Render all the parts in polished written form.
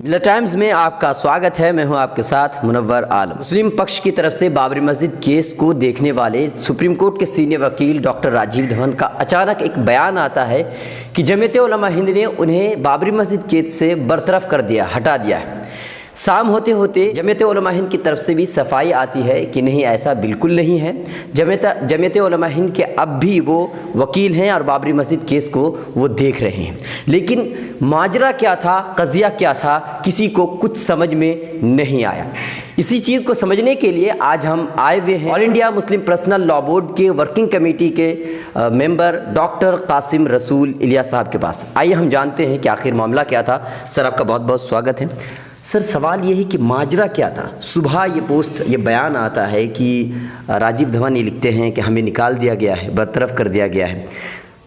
The times में आपका स्वागत है। मैं हूं आपके साथ मुनव्वर आलम। मुस्लिम पक्ष की तरफ से बाबरी मस्जिद केस को देखने वाले सुप्रीम कोर्ट के सीनियर वकील डॉक्टर राजीव धवन का अचानक एक बयान आता है कि जमीयत उलमा हिंद ने उन्हें बाबरी मस्जिद केस से बरतरफ कर दिया, हटा दिया है। शाम होते होते जमीयत उलमा हिंद की तरफ से भी सफाई आती है कि नहीं, ऐसा बिल्कुल नहीं है। जमीयत उलमा हिंद के अब भी वो वकील हैं और बाबरी मस्जिद केस को वो देख रहे हैं, लेकिन माजरा क्या था, कज़िया क्या था, किसी को कुछ समझ में नहीं आया। इसी चीज़ को समझने के लिए आज हम आए हुए हैं all India Muslim personal law board के वर्किंग कमेटी के मेंबर डॉक्टर कासिम रसूल इलियास साहब के पास। आइए हम जानते हैं कि आखिर मामला क्या था। सर, आपका बहुत बहुत स्वागत है। सर, सवाल ये है कि माजरा क्या था। सुबह ये बयान आता है कि राजीव धवन ये लिखते हैं कि हमें निकाल दिया गया है, बरतरफ कर दिया गया है।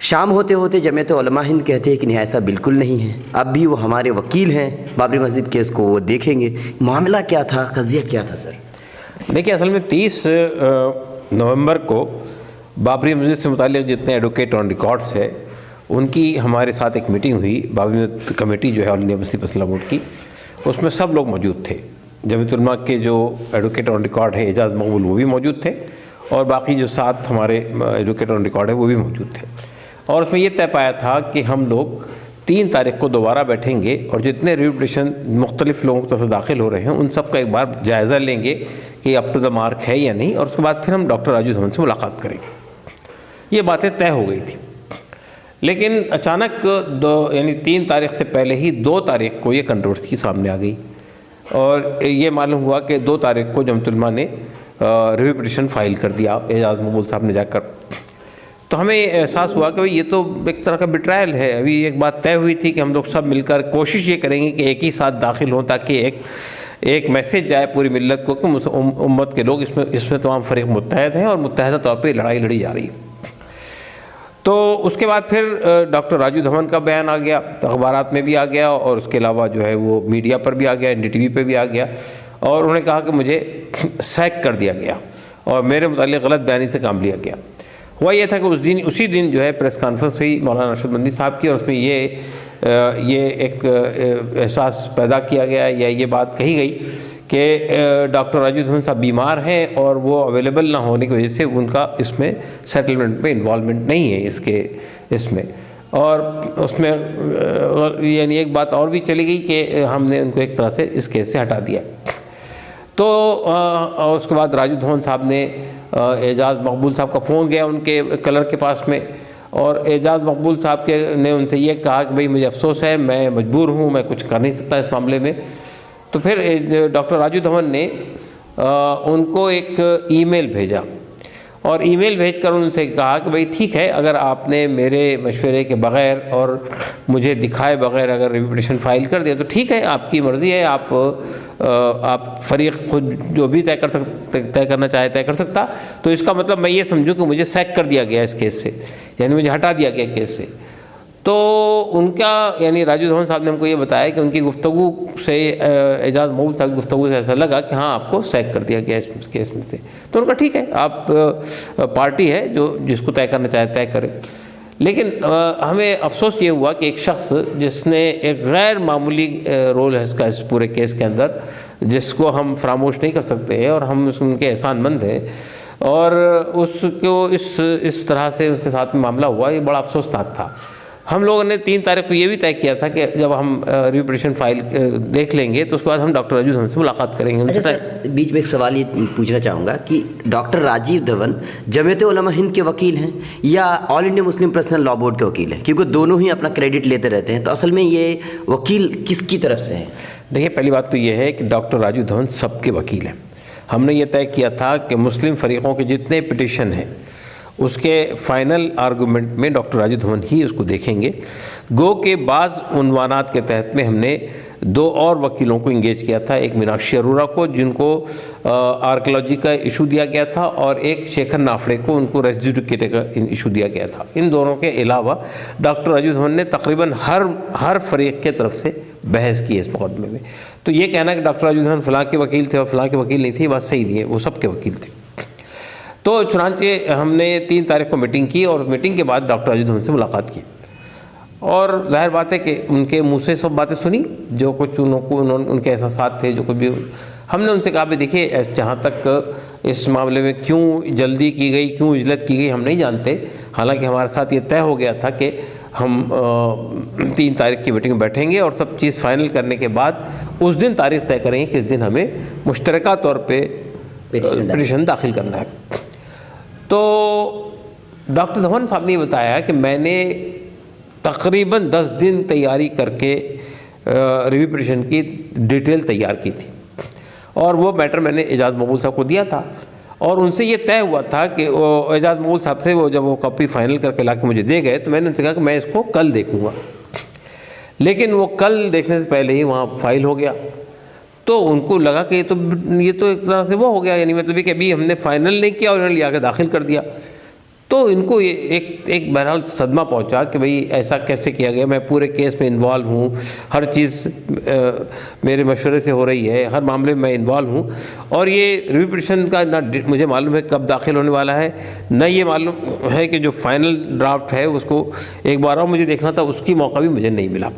शाम होते होते जमीयत उलमा हिंद कहते हैं कि नहीं, ऐसा बिल्कुल नहीं है, अब भी वो हमारे वकील हैं, बाबरी मस्जिद केस को वो देखेंगे। मामला क्या था, कज़िया क्या था सर? देखिए, असल में 30 नवंबर को बाबरी मस्जिद से मुताल्लिक़ जितने एडवोकेट ऑन रिकॉर्ड्स है उनकी हमारे साथ एक मीटिंग हुई। बाबरी मस्जिद कमेटी जो है all India Muslim personal law board की, उसमें सब लोग मौजूद थे। जमीयत उलमा के जो एडवोकेट ऑन रिकॉर्ड है एजाज़ मकबूल, वो भी मौजूद थे, और बाकी जो 7 हमारे एडवोकेट ऑन रिकॉर्ड है वो भी मौजूद थे। और उसमें ये तय पाया था कि हम लोग 3 तारीख को दोबारा बैठेंगे और जितने रिव्यू पिटीशन मुख्तलिफ़ लोगों की तरफ से दाखिल हो रहे हैं उन सब का एक बार जायज़ा लेंगे कि अप टू द मार्क है या नहीं, और उसके बाद फिर हम डॉक्टर राजीव धवन से मुलाकात करेंगे। ये बातें तय हो गई थी, लेकिन अचानक 3 तारीख से पहले ही 2 तारीख को ये कंट्रोवर्सी सामने आ गई, और ये मालूम हुआ कि 2 तारीख को जमीयत उलमा ने रिव्यू पिटीशन फाइल कर दिया एजाज़ मकबूल साहब ने जाकर। तो हमें एहसास हुआ कि भाई ये तो एक तरह का बिट्रायल है। अभी एक बात तय हुई थी कि हम लोग सब मिलकर कोशिश ये करेंगे कि एक ही साथ दाखिल हों, ताकि एक मैसेज जाए पूरी मिल्लत को कि उम्मत के लोग इसमें तमाम फ़रीक़ मुत्तहद हैं और मुत्तहदा तौर पर लड़ाई लड़ी जा रही है। तो उसके बाद फिर डॉक्टर राजीव धवन का बयान आ गया, अखबारात में भी आ गया, और उसके अलावा जो है वो मीडिया पर भी आ गया, NDTV पे भी आ गया, और उन्होंने कहा कि मुझे सैक कर दिया गया और मेरे मुतालिक गलत बयानी से काम लिया गया। हुआ ये था कि उसी दिन जो है प्रेस कॉन्फ्रेंस हुई मौलाना अरशद मंदी साहब की, और उसमें ये एक एहसास पैदा किया गया या ये बात कही गई कि डॉक्टर राजीव धवन साहब बीमार हैं और वो अवेलेबल ना होने की वजह से उनका इसमें सेटलमेंट में इन्वॉल्वमेंट नहीं है इसमें। और उसमें यानी एक बात और भी चली गई कि हमने उनको एक तरह से इस केस से हटा दिया। तो उसके बाद राजीव धवन साहब ने एजाज़ मकबूल साहब का फ़ोन गया उनके क्लर्क के पास में, और एजाज़ मकबूल साहब ने उनसे ये कहा कि भाई मुझे अफसोस है, मैं मजबूर हूँ, मैं कुछ कर नहीं सकता इस मामले में। तो फिर डॉक्टर राजीव धवन ने उनको एक ईमेल भेजा, और ईमेल भेजकर उनसे कहा कि भाई ठीक है, अगर आपने मेरे मशवरे के बग़ैर और मुझे दिखाए बग़ैर अगर रिव्यू पिटीशन फ़ाइल कर दिया तो ठीक है, आपकी मर्ज़ी है, आप फ़रीक़ खुद जो भी तय करना चाहे तय कर सकता। तो इसका मतलब मैं ये समझूँ कि मुझे सैक कर दिया गया इस केस से, यानी मुझे हटा दिया गया केस से। तो उनका यानी राजीव धवन साहब ने हमको ये बताया कि उनकी गुफ्तगू से एजाज़ मकबूल साहब की गुफ्तगू से ऐसा लगा कि हाँ, आपको सैक कर दिया गया इस केस में से। तो उनका ठीक है, आप पार्टी है जो जिसको तय करना चाहे तय करे। लेकिन हमें अफसोस ये हुआ कि एक शख्स जिसने एक गैर मामूली रोल है इसका इस पूरे केस के अंदर, जिसको हम फरामोश नहीं कर सकते हैं, और हम उनके एहसानमंद हैं, और उसको इस तरह से उसके साथ में मामला हुआ, ये बड़ा अफसोसनाक था। हम लोगों ने 3 तारीख को ये भी तय किया था कि जब हम रिव्यू पिटीशन फाइल देख लेंगे तो उसके बाद हम डॉक्टर राजीव धवन से मुलाकात करेंगे। अच्छा सर, बीच में एक सवाल ये पूछना चाहूँगा कि डॉक्टर राजीव धवन जमीयत उलमा हिंद के वकील हैं या all India Muslim personal law board के वकील हैं? क्योंकि दोनों ही अपना क्रेडिट लेते रहते हैं, तो असल में ये वकील किसकी तरफ से है? देखिए, पहली बात तो ये है कि डॉक्टर राजीव धवन सबके वकील हैं। हमने ये तय किया था कि मुस्लिम फ़रीक़ों के जितने पिटीशन हैं उसके फ़ाइनल आर्गूमेंट में डॉक्टर राजीव धवन ही उसको देखेंगे। गो के बाज़ उन्वानात के तहत में हमने 2 और वकीलों को इंगेज किया था, एक मीनाक्षी अरोड़ा को जिनको आर्कियोलॉजी का इशू दिया गया था, और एक शेखर नाफड़े को उनको रेसिड्यूकेट का इशू दिया गया था। इन दोनों के अलावा डॉक्टर राजीव धवन ने तकरीबन हर फरीक़ के तरफ से बहस की इस मुकदमे में। तो ये कहना कि डॉक्टर राजीव धवन फ़लाँ के वकील थे और फ़लाँ के वकील नहीं थे, बात सही नहीं है, वो सबके वकील थे। तो चुनांचे हमने 3 तारीख को मीटिंग की, और मीटिंग के बाद डॉक्टर राजीव धवन से मुलाकात की, और जाहिर बात है कि उनके मुंह से सब बातें सुनी, जो कुछ उनके एहसास थे, जो कुछ भी हमने उनसे कहा भी देखिए जहाँ तक इस मामले में क्यों जल्दी की गई, क्यों इजलत की गई हम नहीं जानते। हालांकि हमारे साथ ये तय हो गया था कि हम 3 तारीख की मीटिंग में बैठेंगे और सब चीज़ फाइनल करने के बाद उस दिन तारीख तय करेंगे किस दिन हमें मुश्तरका तौर पे पिटीशन दाखिल करना है। तो डॉक्टर धवन साहब ने ये बताया कि मैंने तकरीबन 10 दिन तैयारी करके रिव्यू पिटीशन की डिटेल तैयार की थी और वो मैटर मैंने एजाज मकबूल साहब को दिया था और उनसे ये तय हुआ था कि वो एजाज मकबूल साहब से वो जब वो कॉपी फाइनल करके ला के मुझे दे गए तो मैंने उनसे कहा कि मैं इसको कल देखूँगा, लेकिन वो कल देखने से पहले ही वहाँ फाइल हो गया। तो उनको लगा कि ये तो एक तरह से वो हो गया, यानी मतलब कि अभी हमने फाइनल नहीं किया और उन्होंने लिया के दाखिल कर दिया। तो इनको ये एक बहरहाल सदमा पहुंचा कि भाई ऐसा कैसे किया गया, मैं पूरे केस में इन्वॉल्व हूँ, हर चीज़ मेरे मशवरे से हो रही है, हर मामले में मैं इन्वॉल्व हूँ और ये रिव्यू पिटीशन का ना मुझे मालूम है कब दाखिल होने वाला है, न ये मालूम है कि जो फाइनल ड्राफ्ट है उसको एक बार और मुझे देखना था, उसकी मौका भी मुझे नहीं मिला।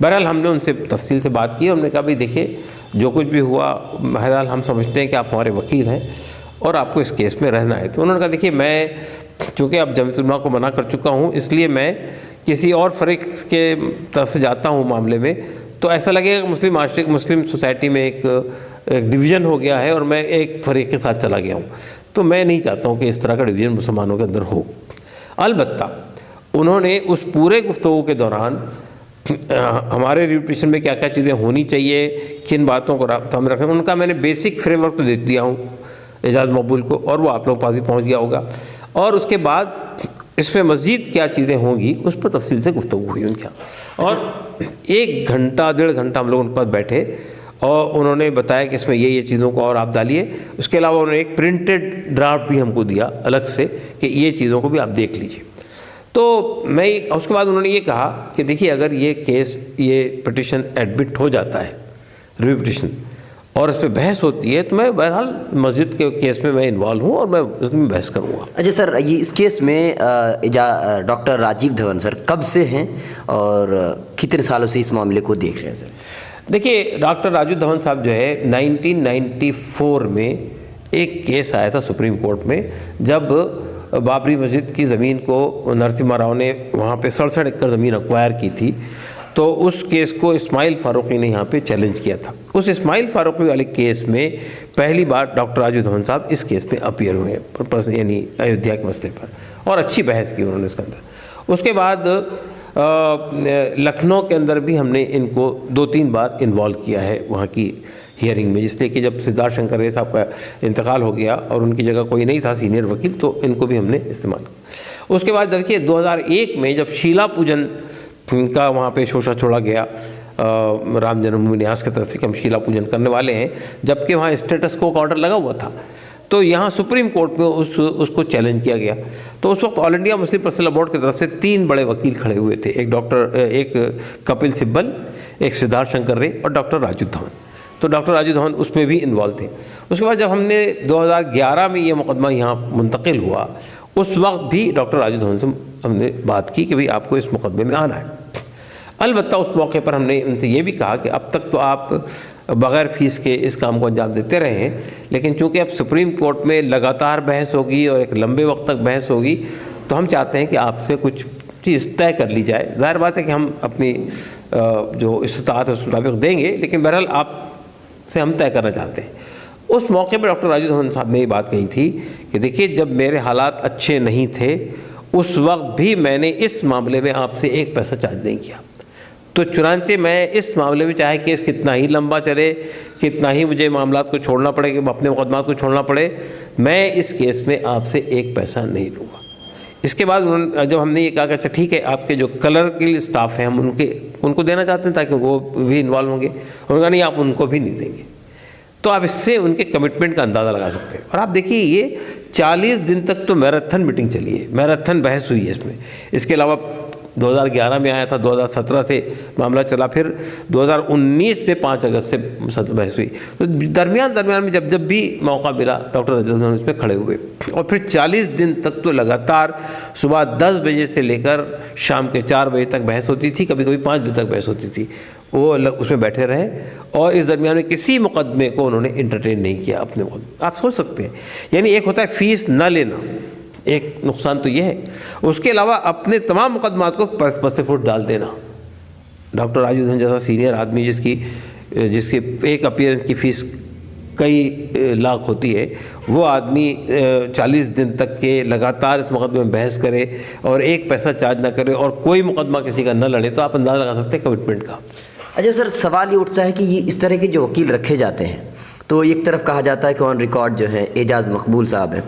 बहरहाल हमने उनसे तफसील से बात की, हमने कहा भाई देखिए जो कुछ भी हुआ बहरहाल हम समझते हैं कि आप हमारे वकील हैं और आपको इस केस में रहना है। तो उन्होंने कहा देखिए मैं चूँकि अब जमीयत उलमा को मना कर चुका हूँ, इसलिए मैं किसी और फरीक के तरफ से जाता हूँ मामले में, तो ऐसा लगेगा कि मुस्लिम सोसाइटी में एक डिवीज़न हो गया है और मैं एक फरीक के साथ चला गया हूँ। तो मैं नहीं चाहता हूँ कि इस तरह का डिवीज़न मुसलमानों के अंदर हो। अलबत्ता उन्होंने उस पूरे गुफ्तगू के दौरान हमारे रिव्यू पिटीशन में क्या क्या चीज़ें होनी चाहिए, किन बातों को सामने रखें, उनका मैंने बेसिक फ्रेमवर्क तो दे दिया हूँ एजाज मकबूल को और वो आप लोगों के पास भी पहुँच गया होगा। और उसके बाद इसमें मज़ीद क्या चीज़ें होंगी उस पर तफसील से गुफ्तगू हुई उनके यहाँ। और 1 घंटा 1.5 घंटा हम लोग उनके पास बैठे और उन्होंने बताया कि इसमें ये चीज़ों को और आप डालिए। उसके अलावा उन्होंने एक प्रिंटेड ड्राफ्ट भी हमको दिया अलग से कि ये चीज़ों को भी आप देख लीजिए। तो मैं उसके बाद उन्होंने ये कहा कि देखिए अगर ये केस ये पिटीशन एडमिट हो जाता है रिव्यू पिटीशन और इस पर बहस होती है तो मैं बहरहाल मस्जिद के केस में मैं इन्वॉल्व हूँ और मैं उसमें बहस करूँगा। अच्छा सर, ये इस केस में डॉक्टर राजीव धवन सर कब से हैं और कितने सालों से इस मामले को देख रहे हैं सर? देखिए डॉक्टर राजीव धवन साहब जो है 1994 में एक केस आया था सुप्रीम कोर्ट में, जब बाबरी मस्जिद की ज़मीन को नरसिम्हा राव ने वहाँ पे 67 एकड़ ज़मीन एक्वायर की थी। तो उस केस को इस्माइल फारूकी ने यहाँ पे चैलेंज किया था। उस इस्माइल फारूकी वाले केस में पहली बार डॉक्टर राजीव धवन साहब इस केस में अपीयर हुए, यानी अयोध्या के मसले पर, और अच्छी बहस की उन्होंने उसके अंदर। उसके बाद लखनऊ के अंदर भी हमने इनको 2-3 बार इन्वॉल्व किया है वहाँ की हियरिंग में, जिसलिए कि जब सिद्धार्थ शंकर रे साहब का इंतकाल हो गया और उनकी जगह कोई नहीं था सीनियर वकील, तो इनको भी हमने इस्तेमाल किया। उसके बाद देखिए 2001 में जब शीला पूजन का वहाँ पे शोषा छोड़ा गया राम जन्मभूमि न्यास की तरफ से कि हम शीला पूजन करने वाले हैं, जबकि वहाँ स्टेटस को ऑर्डर लगा हुआ था, तो यहाँ सुप्रीम कोर्ट में उसको चैलेंज किया गया। तो उस वक्त all India Muslim personal board की तरफ से 3 बड़े वकील खड़े हुए थे, एक कपिल सिब्बल, एक सिद्धार्थ शंकर रे और डॉक्टर राजीव धवन। तो डॉक्टर राजीव धवन उसमें भी इन्वॉल्व थे। उसके बाद जब हमने 2011 में ये मुकदमा यहाँ मुंतकिल हुआ, उस वक्त भी डॉक्टर राजीव धवन से हमने बात की कि भाई आपको इस मुकदमे में आना है। अलबत्ता उस मौके पर हमने उनसे ये भी कहा कि अब तक तो आप बग़ैर फ़ीस के इस काम को अंजाम देते रहे हैं, लेकिन चूँकि अब सुप्रीम कोर्ट में लगातार बहस होगी और एक लंबे वक्त तक बहस होगी, तो हम चाहते हैं कि आपसे कुछ चीज़ तय कर ली जाए। ज़ाहिर बात है कि हम अपनी जो इस्तात है उस मुताबिक देंगे, लेकिन बहरहाल आप से हम तय करना चाहते हैं। उस मौके पर डॉक्टर राजीव धवन साहब ने ये बात कही थी कि देखिए जब मेरे हालात अच्छे नहीं थे उस वक्त भी मैंने इस मामले में आपसे 1 पैसा चार्ज नहीं किया, तो चुनांचे मैं इस मामले में चाहे केस कितना ही लंबा चले, कितना ही मुझे मामलात को छोड़ना पड़े, कि अपने मुकदमात को छोड़ना पड़े, मैं इस केस में आपसे 1 पैसा नहीं लूँगा। इसके बाद जब हमने ये कहा कि अच्छा ठीक है, आपके जो कलर के स्टाफ हैं हम उनको देना चाहते हैं ताकि वो भी इन्वॉल्व होंगे, उन्होंने नहीं आप उनको भी नहीं देंगे। तो आप इससे उनके कमिटमेंट का अंदाज़ा लगा सकते हैं। और आप देखिए ये 40 दिन तक तो मैराथन मीटिंग चली है, मैराथन बहस हुई है इसमें। इसके अलावा 2011 में आया था, 2017 से मामला चला, फिर 2019 में 5 अगस्त से बहस हुई। तो दरमियान में जब भी मौका मिला डॉक्टर राजीव धवन उसमें खड़े हुए, और फिर 40 दिन तक तो लगातार सुबह 10 बजे से लेकर शाम के 4 बजे तक बहस होती थी, कभी कभी 5 बजे तक बहस होती थी। वो उसमें बैठे रहे और इस दरमियान में किसी मुकदमे को उन्होंने इंटरटेन नहीं किया अपने मुकदमे। आप सोच सकते हैं, यानी एक होता है फीस न लेना, एक नुकसान तो ये है, उसके अलावा अपने तमाम मुकदमात को पस से फुट डाल देना। डॉक्टर राजीव धवन जैसा सीनियर आदमी जिसकी एक अपीयरेंस की फ़ीस कई लाख होती है, वो आदमी 40 दिन तक के लगातार इस मुकदमे में बहस करे और एक पैसा चार्ज ना करे और कोई मुकदमा किसी का न लड़े, तो आप अंदाज़ा लगा सकते हैं कमिटमेंट का। अच्छा सर, सवाल ये उठता है कि ये इस तरह के जो वकील रखे जाते हैं, तो एक तरफ कहा जाता है कि ऑन रिकॉर्ड जो है एजाज़ मकबूल साहब हैं,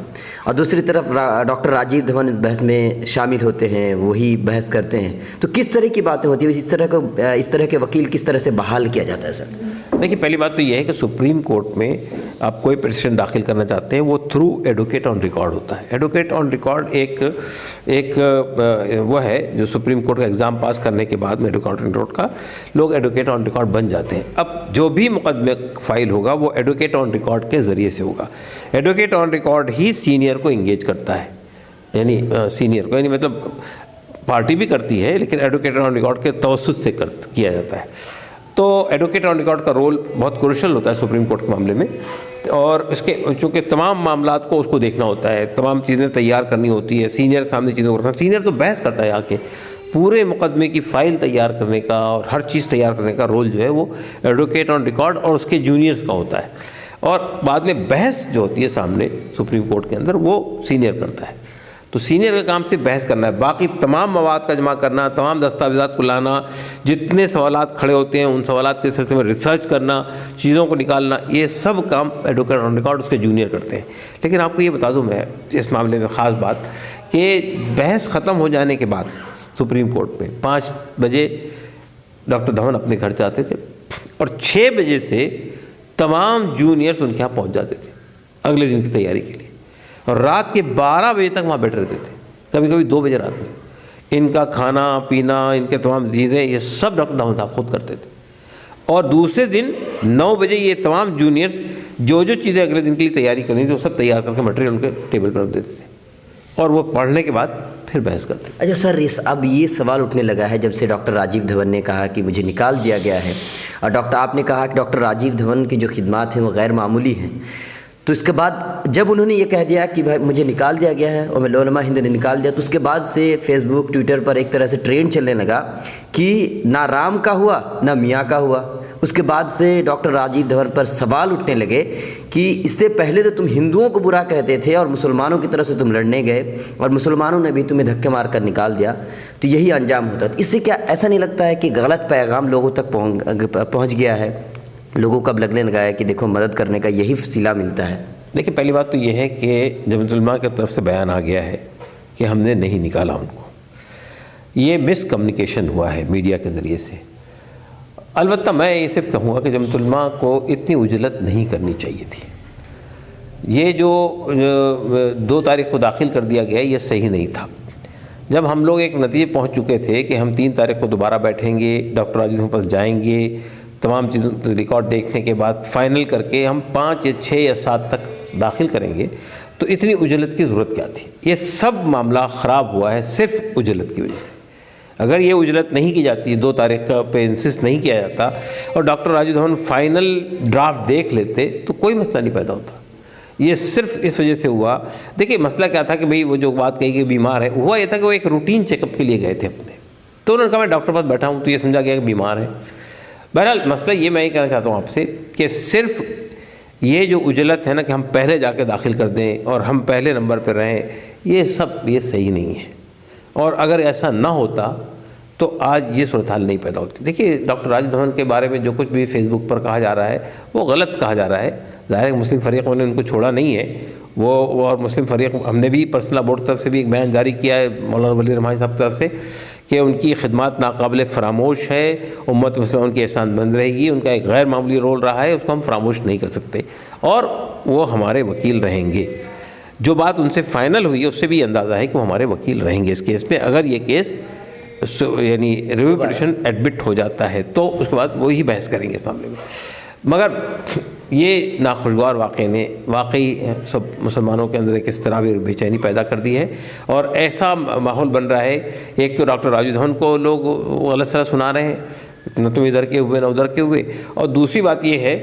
और दूसरी तरफ डॉक्टर राजीव धवन बहस में शामिल होते हैं, वही बहस करते हैं। तो किस तरह की बातें होती है, इस तरह के वकील किस तरह से बहाल किया जाता है सर? देखिए, पहली बात तो यह है कि सुप्रीम कोर्ट में आप कोई पिटीशन दाखिल करना चाहते हैं, वो थ्रू एडवोकेट ऑन रिकॉर्ड होता है। एडवोकेट ऑन रिकॉर्ड एक वो है जो सुप्रीम कोर्ट का एग्ज़ाम पास करने के बाद में एडवोकेट ऑन रिकॉर्ड का लोग एडवोकेट ऑन रिकॉर्ड बन जाते हैं। अब जो भी मुकदमे फाइल होगा वो एडवोकेट ऑन रिकॉर्ड के ज़रिए से होगा। Advocate on record he senior को इंगेज करता है, यानी सीनियर को, यानी मतलब पार्टी भी करती है लेकिन एडवोकेट ऑन रिकॉर्ड के तवस्सुत से किया जाता है। तो एडवोकेट ऑन रिकॉर्ड का रोल बहुत क्रूशल होता है सुप्रीम कोर्ट के मामले में, और इसके चूँकि तमाम मामलात को उसको देखना होता है, तमाम चीज़ें तैयार करनी होती है, सीनियर के सामने चीज़ों को रखना। सीनियर तो बहस करता है आके, पूरे मुकदमे की फ़ाइल तैयार करने का और हर चीज़ तैयार करने का रोल जो है वो एडवोकेट ऑन रिकॉर्ड और उसके जूनियर्स का होता है, और बाद में बहस जो होती है सामने सुप्रीम कोर्ट के अंदर वो सीनियर करता है। तो सीनियर का काम सिर्फ बहस करना है, बाकी तमाम मवाद का जमा करना, तमाम दस्तावेज़ात को लाना, जितने सवालात खड़े होते हैं उन सवालात के सिलसिले में रिसर्च करना, चीज़ों को निकालना, ये सब काम एडवोकेट ऑन रिकॉर्ड उसके जूनियर करते हैं। लेकिन आपको ये बता दूं मैं इस मामले में ख़ास बात कि बहस ख़त्म हो जाने के बाद सुप्रीम कोर्ट में 5 बजे डॉक्टर धवन अपने घर जाते थे और 6 बजे से तमाम जूनियर्स उनके यहाँ पहुँच जाते थे अगले दिन की तैयारी के लिए, और रात के 12 बजे तक वहाँ बैठे रहते थे, कभी कभी 2 बजे रात में। इनका खाना पीना, इनके तमाम चीज़ें, ये सब डॉक्टर धवन साहब खुद करते थे। और दूसरे दिन 9 बजे ये तमाम जूनियर्स जो चीज़ें अगले दिन के लिए तैयारी करनी थी वो सब तैयार करके मटेरियल उनके टेबल पर रख देते थे, और वो पढ़ने के बाद फिर बहस करते। अच्छा सर, अब ये सवाल उठने लगा है जब से डॉक्टर राजीव धवन ने कहा कि मुझे निकाल दिया गया है, और आपने कहा कि डॉक्टर राजीव धवन की जो खिदमात हैं वो गैर मामूली हैं, तो इसके बाद जब उन्होंने ये कह दिया कि भाई मुझे निकाल दिया गया है और उलमा हिंद ने निकाल दिया, तो उसके बाद से फेसबुक ट्विटर पर एक तरह से ट्रेंड चलने लगा कि ना राम का हुआ ना मियाँ का हुआ। उसके बाद से डॉक्टर राजीव धवन पर सवाल उठने लगे कि इससे पहले तो तुम हिंदुओं को बुरा कहते थे और मुसलमानों की तरफ से तुम लड़ने गए और मुसलमानों ने भी तुम्हें धक्के मार कर निकाल दिया, तो यही अंजाम होता। इससे क्या ऐसा नहीं लगता है कि गलत पैगाम लोगों तक पहुँच गया है, लोगों को अब लगने लगा है कि देखो मदद करने का यही वसीला मिलता है? देखिए, पहली बात तो ये है कि जमात उलमा की तरफ से बयान आ गया है कि हमने नहीं निकाला उनको, ये मिसकम्युनिकेशन हुआ है मीडिया के ज़रिए से। अलबत्ता मैं ये सिर्फ कहूँगा कि जमात उलमा को इतनी उजलत नहीं करनी चाहिए थी। ये जो 2 तारीख को दाखिल कर दिया गया ये सही नहीं था। जब हम लोग एक नतीजे पहुँच चुके थे कि हम 3 तारीख को दोबारा बैठेंगे, डॉक्टर राजीव के पास जाएंगे, तमाम चीज़ों रिकॉर्ड देखने के बाद फाइनल करके हम 5 या 6 या 7 तक दाखिल करेंगे, तो इतनी उजलत की ज़रूरत क्या थी? ये सब मामला ख़राब हुआ है सिर्फ उजलत की वजह से। अगर ये उजलत नहीं की जाती, 2 तारीख का पे इंसिस्ट नहीं किया जाता और doctor Rajiv Dhawan final draft देख लेते तो कोई मसला नहीं पैदा होता। ये सिर्फ इस वजह से हुआ। देखिए, मसला क्या था कि भाई वो जो बात कही कि बीमार है, हुआ ये था कि वो एक रूटीन चेकअप के लिए गए थे अपने, तो उन्होंने कहा मैं डॉक्टर के पास बैठा हूँ, तो ये समझा गया कि बीमार है। बहरहाल मसला ये मैं ये कहना चाहता हूँ आपसे कि सिर्फ ये जो उजलत है ना कि हम पहले जाके दाखिल कर दें और हम पहले नंबर पर रहें, ये सही नहीं है। और अगर ऐसा ना होता तो आज ये सूरत हाल नहीं पैदा होती। देखिए, डॉक्टर राजीव धवन के बारे में जो कुछ भी फेसबुक पर कहा जा रहा है वो गलत कहा जा रहा है। ज़ाहिर है मुस्लिम फ़रीक़ों ने उनको छोड़ा नहीं है, वो और मुस्लिम फ़रीक़, हमने भी पर्सनल बोर्ड की तरफ से भी एक बयान जारी किया है मौलाना वली रहमानी साहब की तरफ से कि उनकी खिदमत नाकाबिल फ़रामोश है, उम्मत मुसलमान की एहसानमंद रहेगी, उनका एक गैर मामूली रोल रहा है, उसको हम फरामोश नहीं कर सकते और वो हमारे वकील रहेंगे। जो बात उनसे फ़ाइनल हुई है उससे भी अंदाज़ा है कि वो हमारे वकील रहेंगे इस केस में, अगर ये केस यानी रिव्यू पिटिशन एडमिट हो जाता है तो उसके बाद वो ही बहस करेंगे इस मामले में। मगर ये नाखुशगवार वाक़े ने वाकई सब मुसलमानों के अंदर एक इस तरह भी बेचैनी पैदा कर दी है और ऐसा माहौल बन रहा है। एक तो डॉक्टर राजीव धवन को लोग गलत सलत सुना रहे हैं, न तुम इधर के हुए न उधर के हुए, और दूसरी बात ये है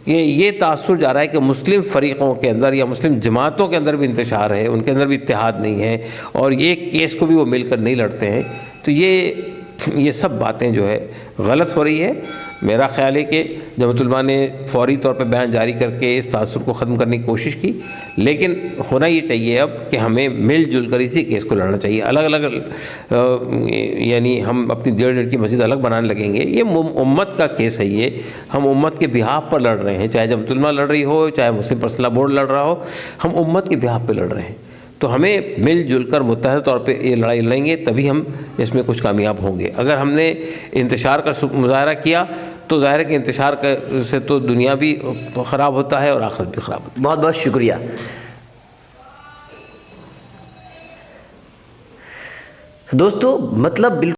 कि ये तासुर जा रहा है कि मुस्लिम फ़रीक़ों के अंदर या मुस्लिम जमातों के अंदर भी इंतशार है, उनके अंदर भी इत्तेहाद नहीं है और ये केस को भी वो मिलकर नहीं लड़ते हैं। तो ये सब बातें जो है गलत हो रही है। मेरा ख़्याल है कि जमात-उल-उलमा ने फ़ौरी तौर पे बयान जारी करके इस तासुर को ख़त्म करने की कोशिश की, लेकिन होना ये चाहिए अब कि हमें मिलजुल कर इसी केस को लड़ना चाहिए। अलग अलग यानी हम अपनी 1.5 की मस्जिद अलग बनाने लगेंगे, ये उम्मत का केस है, ये हम उम्मत के बिहाफ पर लड़ रहे हैं, चाहे जमात-उल-उलमा लड़ रही हो, चाहे मुस्लिम पर्सनल लॉ बोर्ड लड़ रहा हो, हम उम्मत के बिहाफ पर लड़ रहे हैं। तो हमें मिलजुल कर मुत्तहद तौर पे ये लड़ाई लड़ेंगे तभी हम इसमें कुछ कामयाब होंगे। अगर हमने इंतशार का मुजाहरा किया तो ज़ाहिर है कि इंतशार से तो दुनिया भी ख़राब होता है और आखिरत भी ख़राब होती है। बहुत बहुत शुक्रिया। दोस्तों मतलब बिल्कुल